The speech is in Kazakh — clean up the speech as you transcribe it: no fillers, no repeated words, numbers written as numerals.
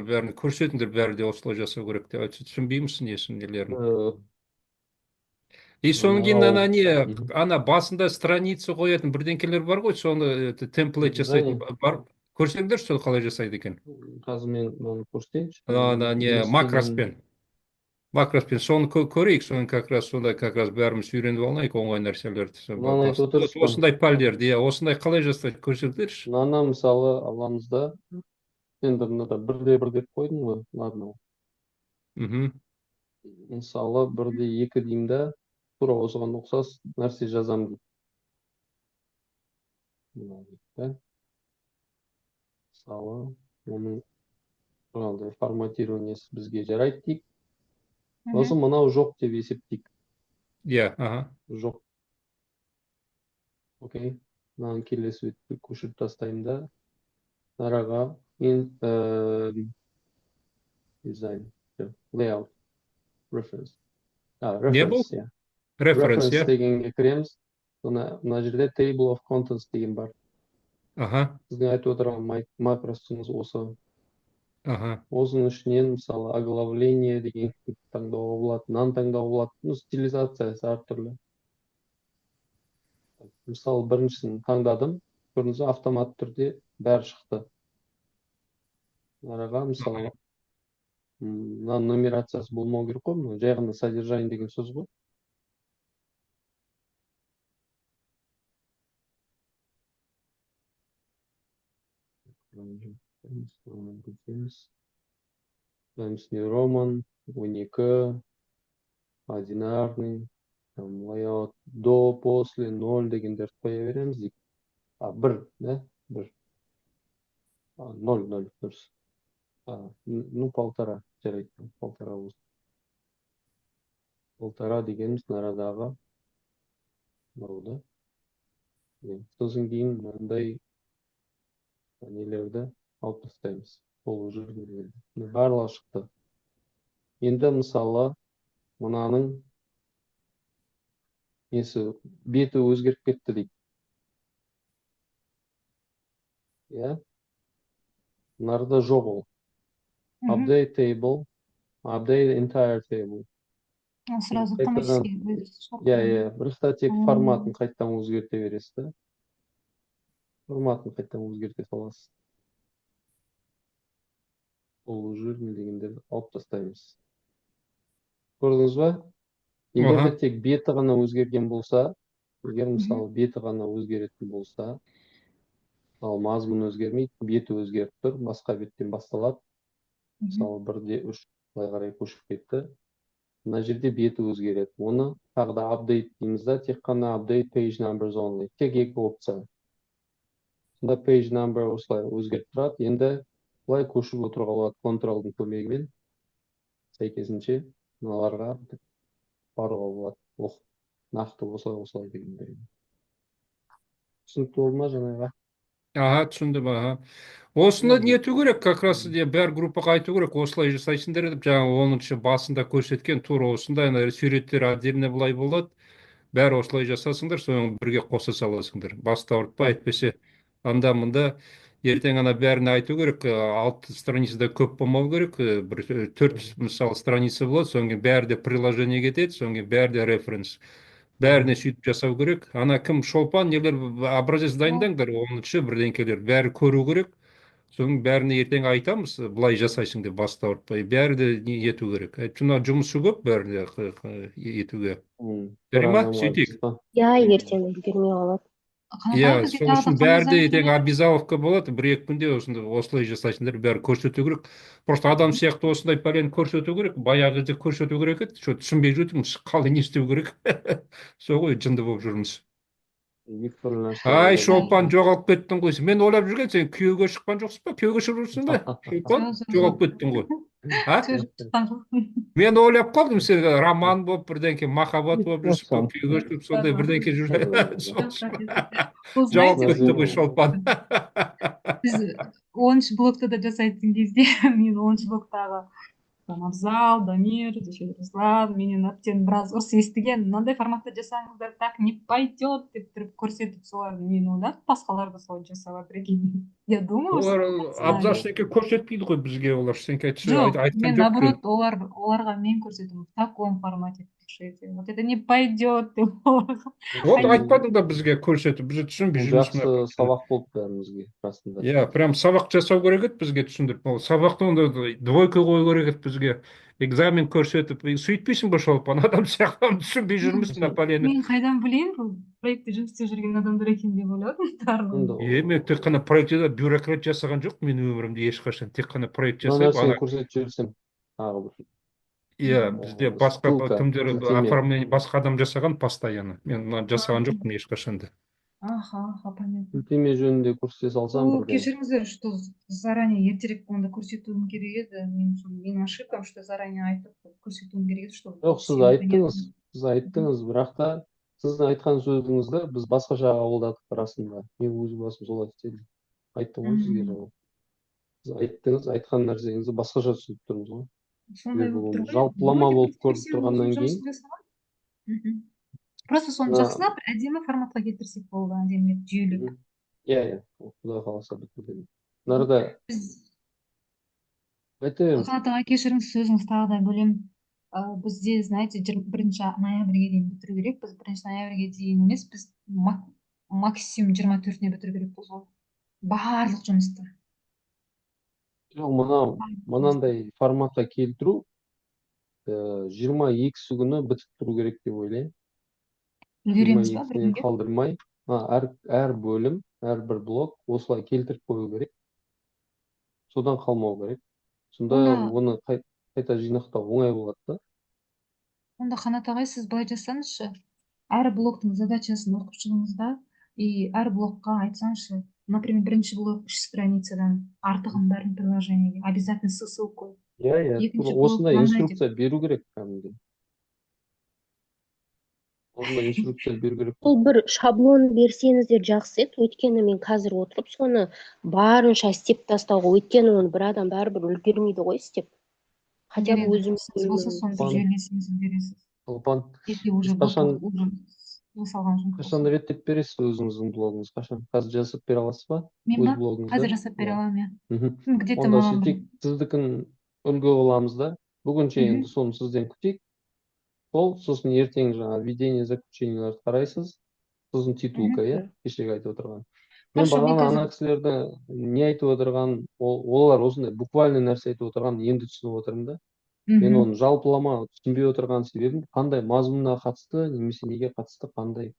бәрін көрсетіңдер, бәрі де осылай жасау керек деп айтса түсінбеймісің несін нелерін. И содан кейін ана анау не, ана басында страница қоятын бірдеңкелер бар ғой, соны темплейт жасайтын және бар. Көрсеңдерші сол қалай жасайды екен. қазір мен оны көрсетейінші. Ана не жұмыс істеген макроспен соны көрейік, соны как раз сондай как раз бәріміз үйреніп алайық оңай нәрселерді. мынаны айтып отырсыз ба? Осындай пәлдерді, иә, осындай қалай жасайды көрсеңдерші. Мынаны мысалы аламыз да, енді мынада бірде бір деп қойдым ғой, ладно. Мхм. Мысалы бірде екі деймін да, тура осыған ұқсас нәрсе жазамын дейді. Мына дейді да. Мысалы оның жаңағыдай форматированиесі бізге жарайды дейік. Осы мынау жоқ деп есептейік. Иә, аха. Жоқ. Окей. Мынаны келесі бетке көшіріп тастаймын да. Араға дизайн, layout, reference. Не бұл? Reference, иә. Reference, Reference иә. дегенге кіреміз. Мына жерде table of contents деген бар. Аха, Сіздің айтып отырған макросыңыз осы. аха. Осының ішінен мысалы оглавление деген таңдауға болады, мынаны таңдауға болады. Ну, стилизациясы әртүрлі. Мысалы біріншісін таңдадым, көрдіңіз бе, автомат түрде бәрі шықты. Араға мысалы мына нумерациясы болмау керек қой, мына жай ғана содержание деген сөз ғой. Times New Roman, 12, одинарный, layout, до, после, 0 дегендерді қоя береміз дейік. 1, да? 1. 0, 0, дұрыс. Ну, 1,5, жарайды, 1,5 болсын. 1,5 дегеніміз нарадағы мынау да. Сосын кейін мынандай нелерді алып тастаймыз. Ол уже барлығы шықты. Енді мысалы мынаның беті өзгеріп кетті дейді. Иә? Мынарда жоқ ол. Update table, update entire table. Сразу автоматически вывести. Иә, бірақта тек форматын қайттан өзгерте бересіз да. Форматын қайттан өзгерте саласыз. Ол уже дегендерді алып тастаймыз. Көрдіңіз ба? Егер де тек беті ғана өзгерген болса, егер мысалы беті ғана өзгеретін болса, ал мазмұн өзгермейді, беті өзгеріп тұр, басқа беттен басталады. Мысалы 1-3 былай қарай көшіп кетті. Мына жерде беті өзгереді. Оны тағы да update дейміз да, тек қана update page numbers only. Тек екі опция. Сонда page number осылай өзгеріп тұрады. Енді былай көшіп отыруға болады контролдың көмегімен. Сәйкесінше мыналарға баруға болады. Нақты осылай дегендер. Түсінікті болды ма жаңағы? Аха, түсіндім, аха. Осыны не ету керек, как раз бәр группаға айту керек, осылай жасайсыңдар деп, жаңағы 10-шы басында көрсеткен тура осындай суреттер отдельно былай болады. Бәрі осылай жасасыңдар, соны бірге қоса саласыңдар. Басты ауыртпай, әйтпесе анда-мында ертең ана бәрін айту керек, 6 страницада көп болмау керек, бір 4 мысалы страница болады, содан кейін бәрі де приложение кетеді, содан кейін бәрі де референс. Бәріне сөйтіп жасау керек. Ана кім шолпан нелер образец дайындаңдар, 10-шы бірдеңкелер бәрі көру керек. Соның бәріне ертең айтамыз, былай жасайсың деп басты ауыртпай. Бәрі де не ету керек. Мына жұмысы көп бәріне етуге. Жарай ма? Сөйтейік. Иә, ертең үлгермей қалады. Иә, сол үшін бәрі де ертең обязаловка болады. 1-2 күнде осылай жасайсыңдар, бәрі көрсету керек. Просто адам сияқты осындай пәлен көрсету керек. Баяғы кезде көрсету керек еді. Что түсінбей жүрдім, қалай не істеу керек. Сол ғой жынды болып жүрміз. Ай, шолпан жоғалып кеттің ғой. Мен ойлап жүрген, сен күйеуге шыққан жоқсың ба? Күйеуге шығып жүрсің бе? Шолпан жоғалып кеттің ғой. Мен ойлап қалдым, сен роман болып бірдеңке, махаббат болып жүрсің ба? Күйеуге шығып сондай бірдеңке жүрсің. Жауап кетті ғой шолпан. Біз 10-шы блокта да жасайтын кезде мен 10-шы блоктағы там Абзал, Дамир, Руслан менен әбден біраз ұрыс естіген, мынандай форматта жасаңыздар, так не пойдет деп тұрып көрсетіп солар мені ойлап басқалар да солай жасауға прикинь. Я думаю, Олар абзал знаю. ештеңке көрсетпейді ғой бізге, олар ештеңке Жоқ, айтқан мен жоқ. наоборот оларға мен көрсетемін в таком формате пишите. Вот это не пойдет деп оларға. Вот Они- айтпадың да бізге көрсетіп, біз түсінбей Бұл жүрміз жақсы сабақ болды бәрімізге расында. Иә, прям сабақ жасау керек еді бізге түсіндіріп. Ол сабақты онда двойка қою керек еді бізге. Экзамен көрсетіп, сөйтпейсің ба шолпан? Адам сияқты түсінбей жүрмісің Наполеон. мен қайдан білейін бұл проектте жұмыс істеп жүрген адамдар екен деп ойладым барлығы. Мен тек қана проектте бюрократ жасаған жоқ мен өмірімде ешқашан. Тек қана проект Мына жасап, нәрсені көрсетіп жіберсем тағы бір иә, бізде басқа ссылка, кімдер сілтеме. оформление басқа адам жасаған постоянно. Мен мына жасаған жоқпын ешқашан да. Аха, понятно. сілтеме жөнінде көрсете салсам О, бірден. кешіріңіздер, что заранее ертерек онда көрсетуім керек еді. Менің ошибкам, что заранее айтып көрсетуім керек еді, чтобы Жоқ, сіз всем айттыңыз, понятно. сіз айттыңыз, бірақ та сіздің айтқан сөзіңізді біз басқаша қабылдадық расында. Мен өз басым солай істедім. Айттым ғой сізге жауап. Сіз айттыңыз, айтқан нәрсеңізді басқаша түсініп тұрмыз ғой. Сондай Бұл болып тұр ғой. жалпылама болып Вроде көріп всем тұрғаннан жұмысын кейін жасаған. Мгм. Просто соны мына- жақсылап әдемі форматқа келтірсек болды, әдемілеп жүйелеп. иә, құдай қаласа бітірдім. Нарда Біз айта беріңіз. Қанат аға, кешіріңіз, сөзіңізді тағы да бөлем. Бізде, знаете, 1 ноябрьге дейін бітіру керек. Біз 1 ноябрьге дейін емес, біз максимум 24-не бітіру керекпіз ғой. Барлық жұмысты. Жоқ, мынандай форматқа келтіру 22-сі күні бітіп тұру керек деп ойлаймын. Үлгереміз ба 22-сінен бір күнге? қалдырмай, әр бөлім, әрбір блок осылай келтіріп қою керек. Содан қалмау керек. Сонда оны қайта жинақтау оңай болады да. Онда Қанат ағай, сіз былай жасаңызшы. Әр блоктың задачасын оқып шығыңыз да, и әр блокқа айтсаңызшы. Например, бірінші блок 3 страницадан, артығын бәрін приложениеге. Обязательно ссылкой. Иә, Екінші осындай блок инструкция беру керек кәдімгідей. Осындай инструкция беру керек. Бұл бір шаблон берсеңіздер жақсы еді. Өйткені мен қазір отырып соны барынша істеп тастауға, өйткені оны бір адам бәрібір үлгермейді ғой істеп. Хотя бы өзім Сіз болса соны жүйелесеңіз үлгересіз. Шолпан, Если уже қашан жасалған жұмыс. қашан реттеп бересіз өзіңіздің блогыңыз? Қашан? Қазір жазып бере аласыз ба? Мен Өз ба? блогыңызды? Қазір жасап бере аламын, иә. Мхм. Где-то Онда маған сөйтейік, сіздікін үлгі қыламыз да. Бүгінше енді соны сізден күтейік. Сосын ертең жаңа введение заключенияларды қарайсыз. Сосын титулка, иә, кешегі айтып отырған. Мен бағана ана кісілерді не айтып отырған, олар осындай буквальный нәрсе айтып отырған енді түсініп отырмын да. Мен оны жалпылама түсінбей отырған себебім қандай мазмұнына қатысты, немесе неге қатысты, қандай